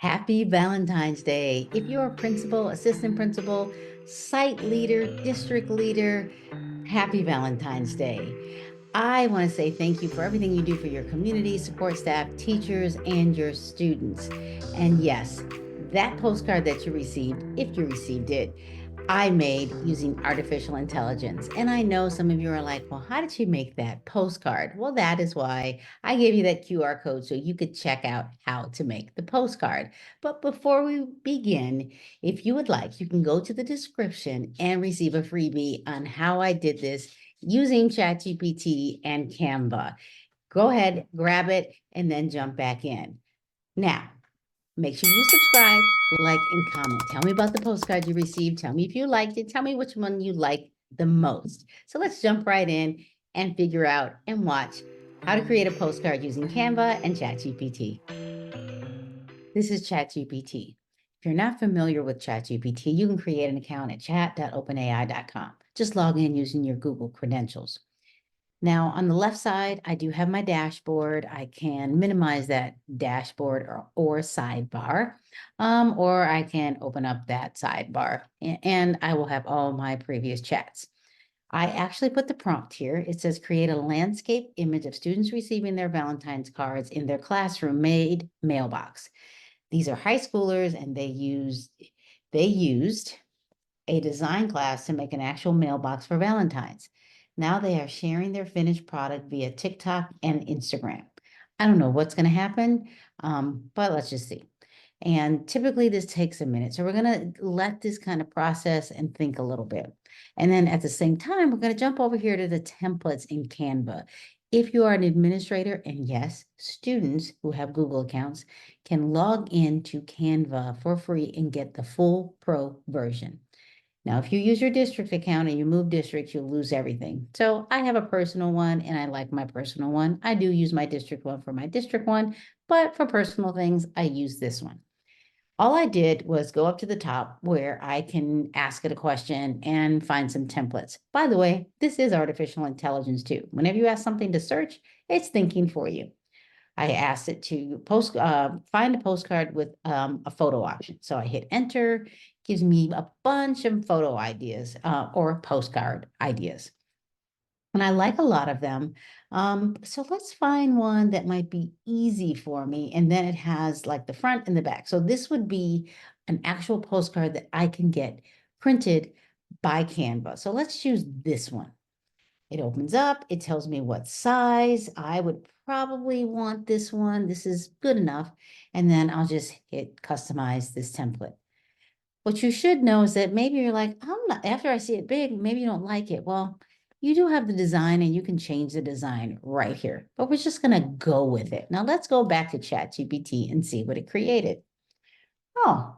Happy Valentine's Day. If you're a principal, assistant principal, site leader, district leader, happy Valentine's Day. I want to say thank you for everything you do for your community, support staff, teachers, and your students. And yes, that postcard that you received, if you received it, I made using artificial intelligence. And I know some of you are like, well, how did you make that postcard? Well, that is why I gave you that QR code so you could check out how to make the postcard. But before we begin, if you would like, you can go to the description and receive a freebie on how I did this using ChatGPT and Canva. Go ahead, grab it, and then jump back in. Now, make sure you subscribe, like, and comment. Tell me about the postcard you received. Tell me if you liked it. Tell me which one you like the most. So let's jump right in and figure out and watch how to create a postcard using Canva and ChatGPT. This is ChatGPT. If you're not familiar with ChatGPT, you can create an account at chat.openai.com. Just log in using your Google credentials. Now, on the left side, I do have my dashboard. I can minimize that dashboard or sidebar, or I can open up that sidebar, and I will have all my previous chats. I actually put the prompt here. It says create a landscape image of students receiving their Valentine's cards in their classroom made mailbox. These are high schoolers, and they used a design class to make an actual mailbox for Valentine's. Now they are sharing their finished product via TikTok and Instagram. I don't know what's going to happen, but let's just see. And typically this takes a minute. So we're going to let this kind of process and think a little bit. And then at the same time, we're going to jump over here to the templates in Canva. If you are an administrator, and yes, students who have Google accounts can log into Canva for free and get the full pro version. Now, if you use your district account and you move districts, you'll lose everything. So I have a personal one and I like my personal one. I do use my district one for my district one, but for personal things, I use this one. All I did was go up to the top where I can ask it a question and find some templates. By the way, this is artificial intelligence too. Whenever you ask something to search, it's thinking for you. I asked it to find a postcard with a photo option. So I hit enter, gives me a bunch of photo ideas or postcard ideas. And I like a lot of them. So let's find one that might be easy for me. And then it has like the front and the back. So this would be an actual postcard that I can get printed by Canva. So let's choose this one. It opens up, it tells me what size. I would probably want this one. This is good enough. And then I'll just hit customize this template. What you should know is that maybe you're like, I'm not, after I see it big, maybe you don't like it. Well, you do have the design and you can change the design right here, but we're just going to go with it. Now let's go back to ChatGPT and see what it created. Oh,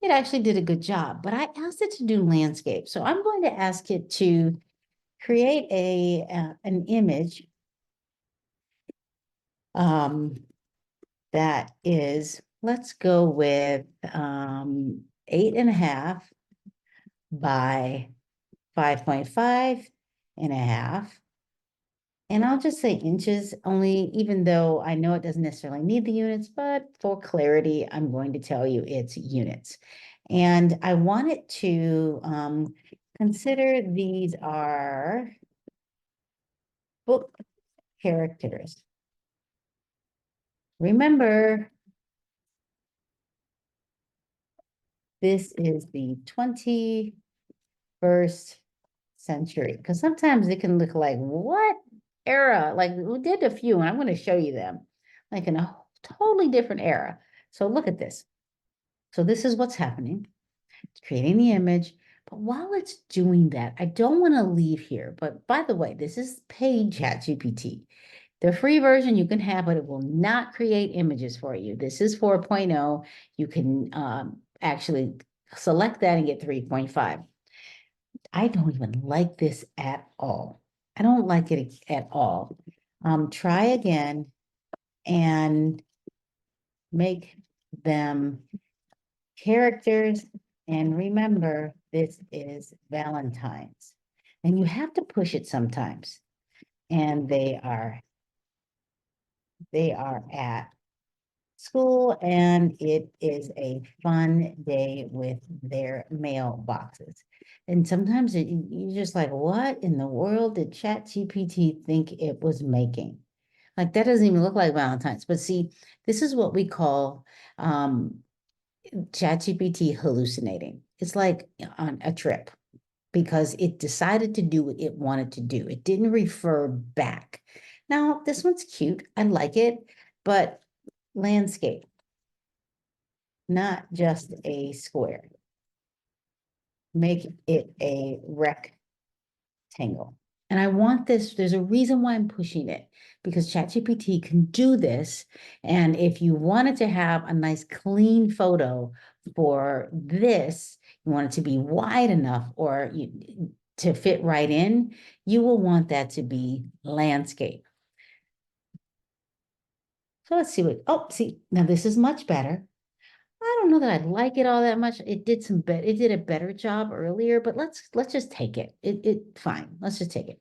it actually did a good job, but I asked it to do landscape. So I'm going to ask it to create an image that is, let's go with 8.5 by 5.5.5. And I'll just say inches only, even though I know it doesn't necessarily need the units, but for clarity, I'm going to tell you it's units. And I want it to consider these are book characters. Remember, this is the 21st century, because sometimes it can look like, what era? Like we did a few, and I'm going to show you them, like in a totally different era. So look at this. So this is what's happening. It's creating the image. But while it's doing that, I don't want to leave here. But by the way, this is paid ChatGPT. The free version you can have, but it will not create images for you. This is 4.0. You can actually select that and get 3.5. I don't even like this at all. I don't like it at all. Try again and make them characters. And remember, this is Valentine's. And you have to push it sometimes. And they are at school, and it is a fun day with their mailboxes. And sometimes you're just like, what in the world did ChatGPT think it was making? Like that doesn't even look like Valentine's. But see, this is what we call ChatGPT hallucinating. It's like on a trip because it decided to do what it wanted to do. It didn't refer back. Now, this one's cute. I like it, but landscape, not just a square. Make it a rectangle. And I want this, there's a reason why I'm pushing it because ChatGPT can do this. And if you wanted to have a nice clean photo for this, you want it to be wide enough or to fit right in, you will want that to be landscape. So let's see what, oh, see, now this is much better. I don't know that I like it all that much. It did a better job earlier, but let's just take it. Fine. Let's just take it.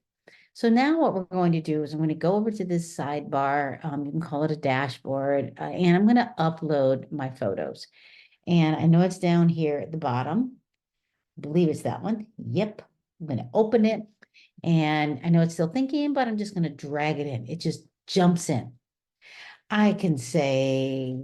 So now what we're going to do is I'm going to go over to this sidebar. You can call it a dashboard, and I'm going to upload my photos. And I know it's down here at the bottom. I believe it's that one. Yep. I'm going to open it. And I know it's still thinking, but I'm just going to drag it in. It just jumps in. I can say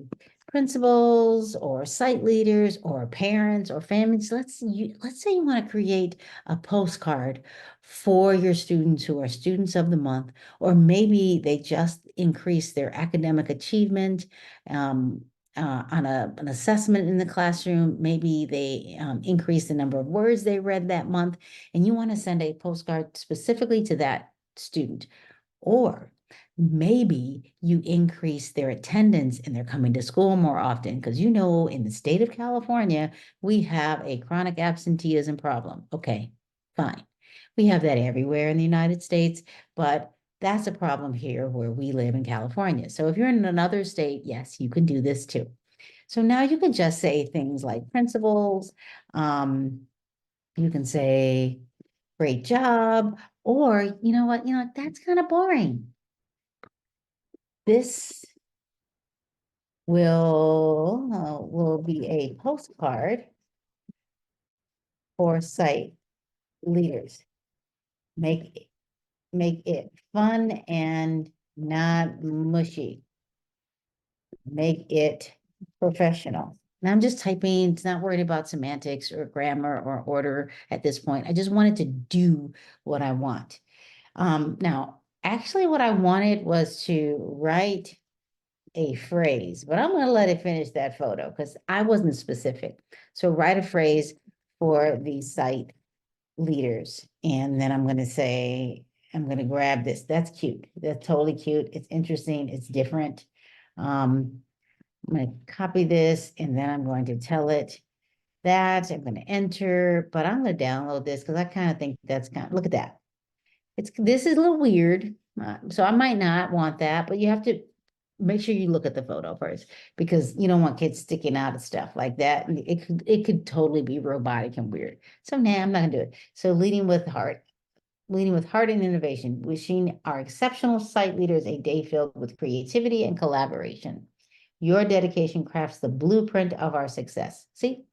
principals or site leaders or parents or families. Let's say you want to create a postcard for your students who are students of the month, or maybe they just increased their academic achievement on an assessment in the classroom. Maybe they increased the number of words they read that month, and you want to send a postcard specifically to that student. Or maybe you increase their attendance and they're coming to school more often because you know in the state of California, we have a chronic absenteeism problem. Okay, fine. We have that everywhere in the United States, but that's a problem here where we live in California. So if you're in another state, yes, you can do this too. So now you can just say things like principals. You can say, great job, or you know what, that's kind of boring. This will be a postcard for site leaders. Make make it fun and not mushy. Make it professional. Now I'm just typing, it's not worried about semantics or grammar or order at this point. I just wanted to do what I want. Now, actually what I wanted was to write a phrase, but I'm going to let it finish that photo because I wasn't specific. So write a phrase for the site leaders. And then I'm going to say, I'm going to grab this. That's cute. That's totally cute. It's interesting. It's different. I'm going to copy this and then I'm going to tell it that I'm going to enter, but I'm going to download this because I kind of think that's look at that. This is a little weird. So I might not want that, but you have to make sure you look at the photo first because you don't want kids sticking out of stuff like that. It could totally be robotic and weird. So nah, I'm not gonna do it. So leading with heart and innovation, wishing our exceptional site leaders a day filled with creativity and collaboration. Your dedication crafts the blueprint of our success. See,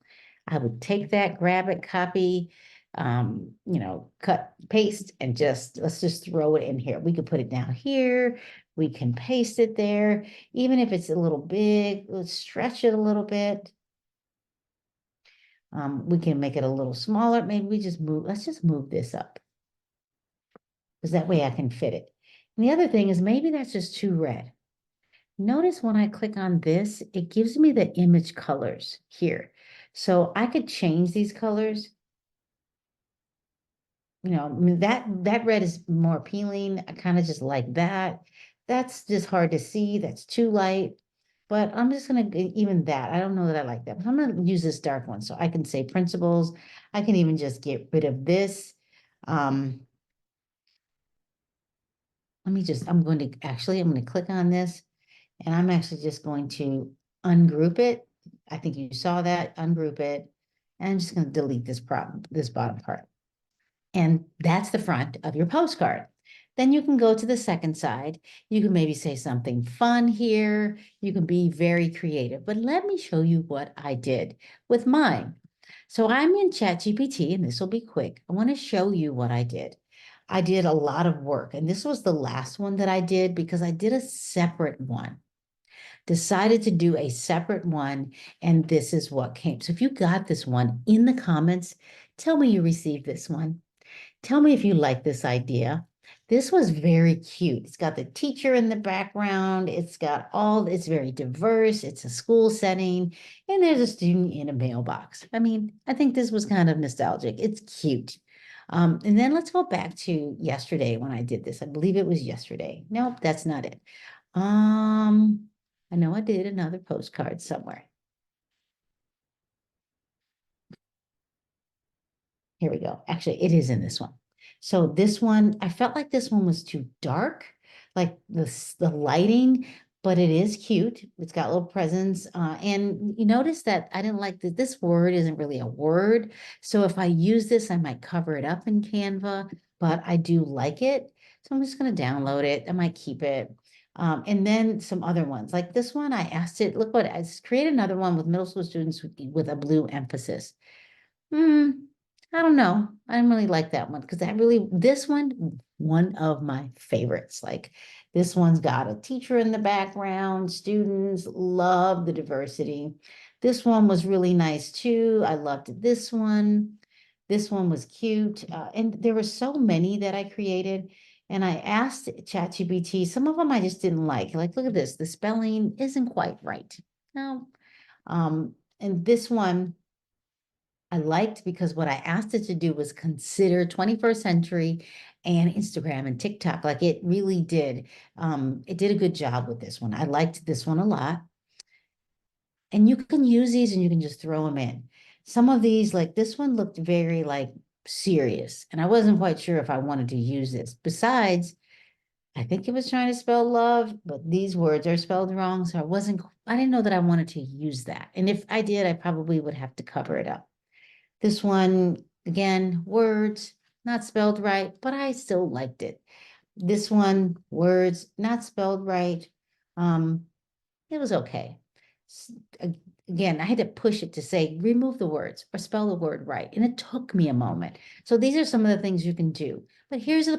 I would take that, grab it, copy, cut, paste, and let's just throw it in here. We could put it down here. We can paste it there. Even if it's a little big, let's stretch it a little bit. We can make it a little smaller. Maybe let's just move this up because that way I can fit it. And the other thing is maybe that's just too red. Notice when I click on this, it gives me the image colors here. So I could change these colors. I mean, that red is more appealing. I kind of just like that. That's just hard to see. That's too light. But I'm just going to even that. I don't know that I like that. But I'm going to use this dark one. So I can say principles. I can even just get rid of this. I'm going to click on this. And I'm actually just going to ungroup it. I think you saw that, ungroup it. And I'm just going to delete this bottom part. And that's the front of your postcard. Then you can go to the second side. You can maybe say something fun here. You can be very creative. But let me show you what I did with mine. So I'm in ChatGPT, and this will be quick. I want to show you what I did. I did a lot of work, and this was the last one that I did because I did a separate one. Decided to do a separate one, and this is what came. So if you got this one in the comments, tell me you received this one. Tell me if you like this idea. This was very cute. It's got the teacher in the background. It's very diverse. It's a school setting, and there's a student in a mailbox. I mean, I think this was kind of nostalgic. It's cute. And then let's go back to yesterday when I did this. I believe it was yesterday. Nope, that's not it. I know I did another postcard somewhere. Here we go. Actually, it is in this one. So this one, I felt like this one was too dark, like the lighting, but it is cute. It's got little presents. And you notice that I didn't like that this word isn't really a word. So if I use this, I might cover it up in Canva, but I do like it. So I'm just going to download it. I might keep it. And then some other ones like this one, I asked it, look what I create another one with middle school students with a blue emphasis. Hmm, I don't know. I didn't really like that one because this one of my favorites. Like this one's got a teacher in the background. Students love the diversity. This one was really nice too. I loved this one. This one was cute. And there were so many that I created. And I asked ChatGPT, some of them I just didn't like. Like, look at this. The spelling isn't quite right. No. And this one, I liked because what I asked it to do was consider 21st century and Instagram and TikTok. Like it really did. It did a good job with this one. I liked this one a lot. And you can use these and you can just throw them in. Some of these, like this one looked very like serious. And I wasn't quite sure if I wanted to use this. Besides, I think it was trying to spell love, but these words are spelled wrong. So I didn't know that I wanted to use that. And if I did, I probably would have to cover it up. This one, again, words not spelled right, but I still liked it. This one, words not spelled right. It was okay. Again, I had to push it to say, remove the words or spell the word right. And it took me a moment. So these are some of the things you can do. But here's the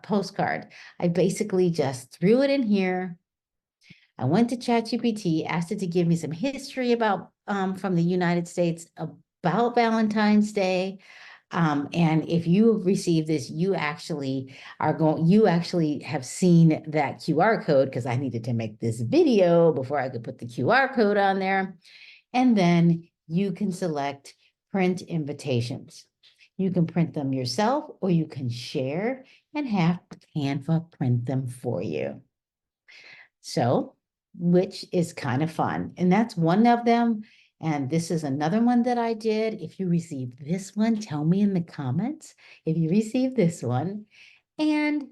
postcard. I basically just threw it in here. I went to ChatGPT, asked it to give me some history about from the United States about Valentine's Day. And if you receive this, you actually have seen that QR code because I needed to make this video before I could put the QR code on there. And then you can select print invitations. You can print them yourself or you can share and have Canva print them for you. So, which is kind of fun. And that's one of them. And this is another one that I did. If you received this one, tell me in the comments if you received this one. And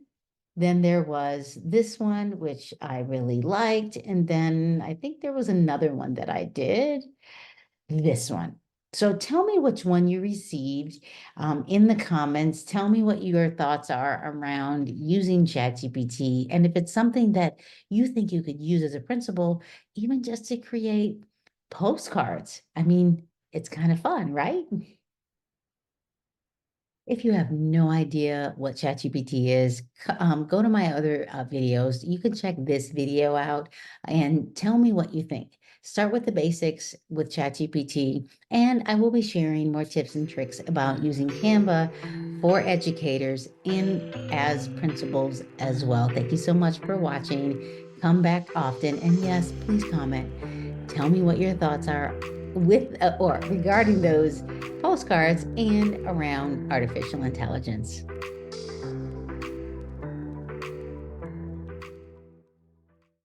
then there was this one, which I really liked. And then I think there was another one that I did, this one. So tell me which one you received in the comments. Tell me what your thoughts are around using ChatGPT. And if it's something that you think you could use as a principal, even just to create postcards. I mean, it's kind of fun, right? If you have no idea what ChatGPT is, go to my other videos. You can check this video out and tell me what you think. Start with the basics with ChatGPT, and I will be sharing more tips and tricks about using Canva for educators and as principals as well. Thank you so much for watching. Come back often, and yes, please comment. Tell me what your thoughts are with or regarding those postcards and around artificial intelligence.